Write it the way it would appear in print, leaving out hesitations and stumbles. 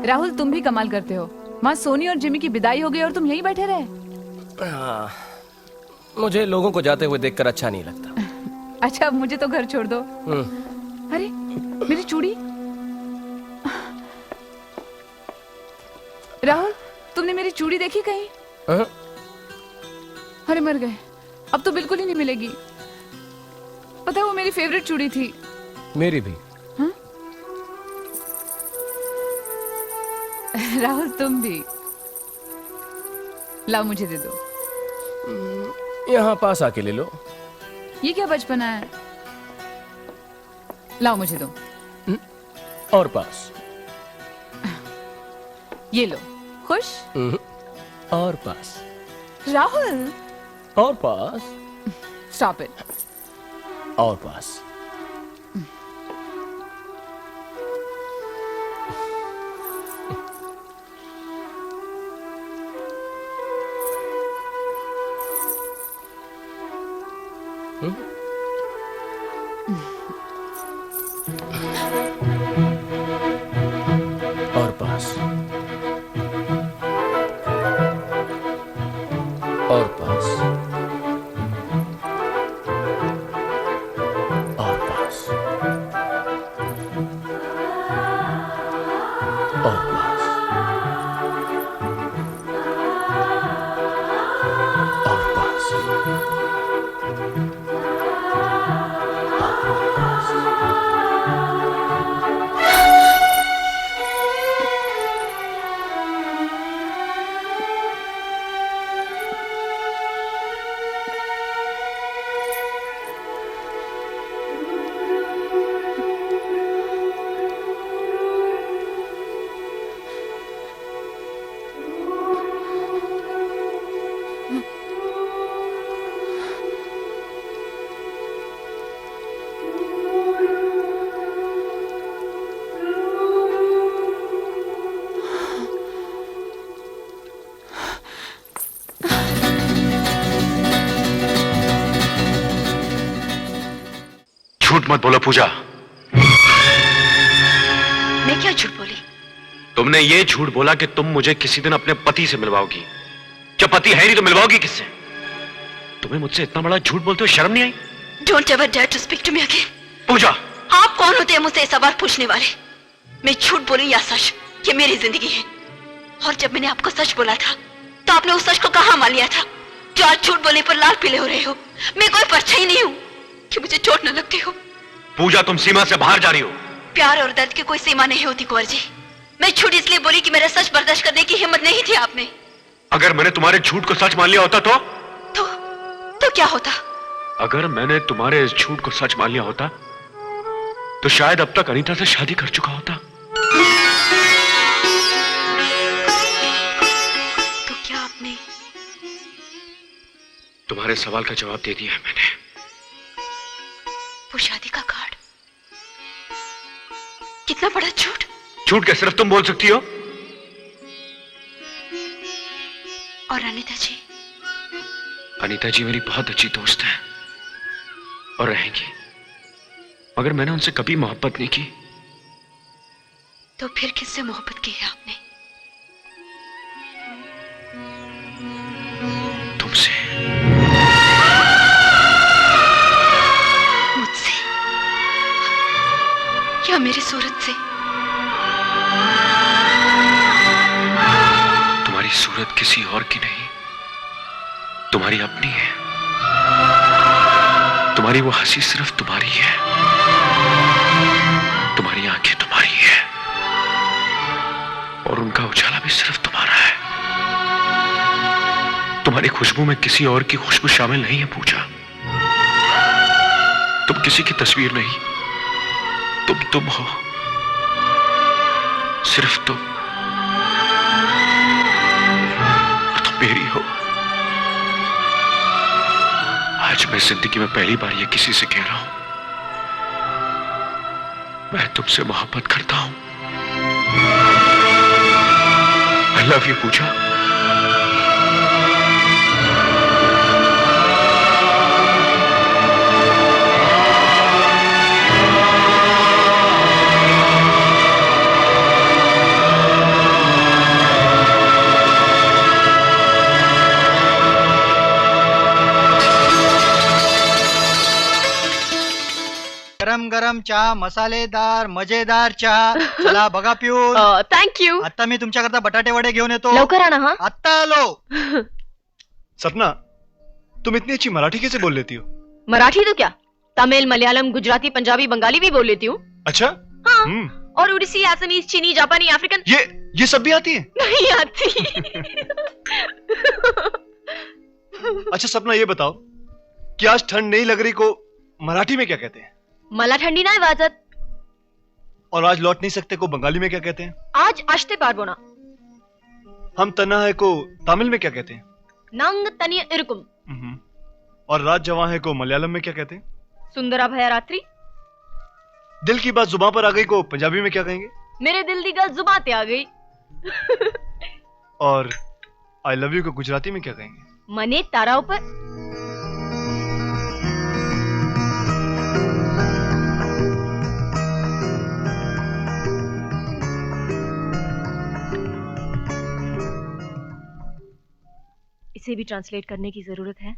राहुल तुम भी कमाल करते हो। वहाँ सोनी और जिमी की विदाई हो गई और तुम यहीं बैठे रहे। मुझे लोगों को जाते हुए देखकर अच्छा नहीं लगता। अच्छा अब मुझे तो घर छोड़ दो। अरे मेरी चूड़ी। राहुल तुमने मेरी चूड़ी देखी कहीं? अरे मर गए, अब तो बिल्कुल ही नहीं मिलेगी। पता है वो मेरी फेवरेट चूड़ी थी। मेरी भी। राहुल तुम भी। लाओ मुझे दे दो। यहाँ पास आके ले लो। ये क्या बचपना है। लाओ मुझे दो। और पास। ये लो। खुश? और पास। राहुल। और पास। Stop it. और पास। और पास। और पास। और पास। और पास। और पास। झूठ मत बोलो पूजा। मैं क्या झूठ बोली? तुमने ये झूठ बोला कि तुम मुझे किसी दिन अपने पति से मिलवाओगी। जब पति है नहीं तो मिलवाओगी किससे? तुम्हें मुझसे इतना बड़ा झूठ बोलते हुए शर्म नहीं आई? Don't ever dare to speak to me again. Pooja आप कौन होते हैं मुझसे सवाल पूछने वाले? मैं झूठ बोलूं या सच, ये मेरी जिंदगी है। और जब मैंने आपको सच बोला था तो आपने उस सच को कहां मान लिया था जो आज झूठ बोलने पर लाल पीले हो रहे हो? मैं कोई परछाई नहीं हूं कि मुझे चोट न लगती हो। पूजा तुम सीमा से बाहर जा रही हो। प्यार और दर्द की कोई सीमा नहीं होती कुंवर जी। मैं झूठ इसलिए बोली कि मेरा सच बर्दाश्त करने की हिम्मत नहीं थी आप में। अगर मैंने तुम्हारे झूठ को सच मान लिया होता तो क्या होता? अगर मैंने तुम्हारे इस झूठ को सच मान लिया होता तो शायद अब तक अनीता से शादी कर चुका होता। तो क्या आपने तुम्हारे सवाल का जवाब दे दिया है मैंने। वो शादी का कार्ड, कितना बड़ा झूठ। झूठ क्या सिर्फ तुम बोल सकती हो? और अनीता जी? अनीता जी मेरी बहुत अच्छी दोस्त है और रहेंगी, मगर मैंने उनसे कभी मोहब्बत नहीं की। तो फिर किससे मोहब्बत की है आपने? तुमसे। मुझसे या मेरी सूरत से? तुम्हारी सूरत किसी और की नहीं, तुम्हारी अपनी है। तुम्हारी वो हंसी सिर्फ तुम्हारी है, तुम्हारी आंखें तुम्हारी है और उनका उजाला भी सिर्फ तुम्हारा है। तुम्हारी खुशबू में किसी और की खुशबू शामिल नहीं है पूजा। तुम किसी की तस्वीर नहीं, तुम हो, सिर्फ तुम। और तुम मेरी हो। आज मैं जिंदगी में पहली बार ये किसी से कह रहा हूं, मैं तुमसे मोहब्बत करता हूं। आई लव यू पूजा। गरम चहा, मसालेदार मजेदार चहा. चला बघा पिऊन. थँक्यू. आता मी तुमच्याकरता बटाटे वडे घेऊन येतो. लवकर आणा हा. आता आलो. सपना, तुम इतनी अच्छी मराठी कैसे बोल लेती हो? मराठी तो क्या, तमिल मलयालम गुजराती पंजाबी बंगाली भी बोल लेती हूँ. अच्छा. हाँ. हम्म. और उड़ीसी असमीज चीनी जापानी अफ्रीकन ये सब भी आती है? नहीं आती. अच्छा सपना, ये बताओ कि आज ठंड नहीं लग रही को मराठी में क्या कहते हैं? मला थंडी नाही वाजत. और आज लौट नहीं सकते को बंगाली में क्या कहते हैं? आज आष्टे पारबो ना. हम तना है को तमिल में क्या कहते हैं? नंग तनिय इरुकुम. और रात जवां है को मलयालम में क्या कहते हैं? सुंदरा भया रात्रि. दिल की बात जुबान पर आ गई को पंजाबी में क्या कहेंगे? मेरे दिल दी गल जुबां ते आ गई. और आई लव यू को गुजराती में क्या कहेंगे? मने तारा ऊपर. इसे भी ट्रांसलेट करने की जरूरत है.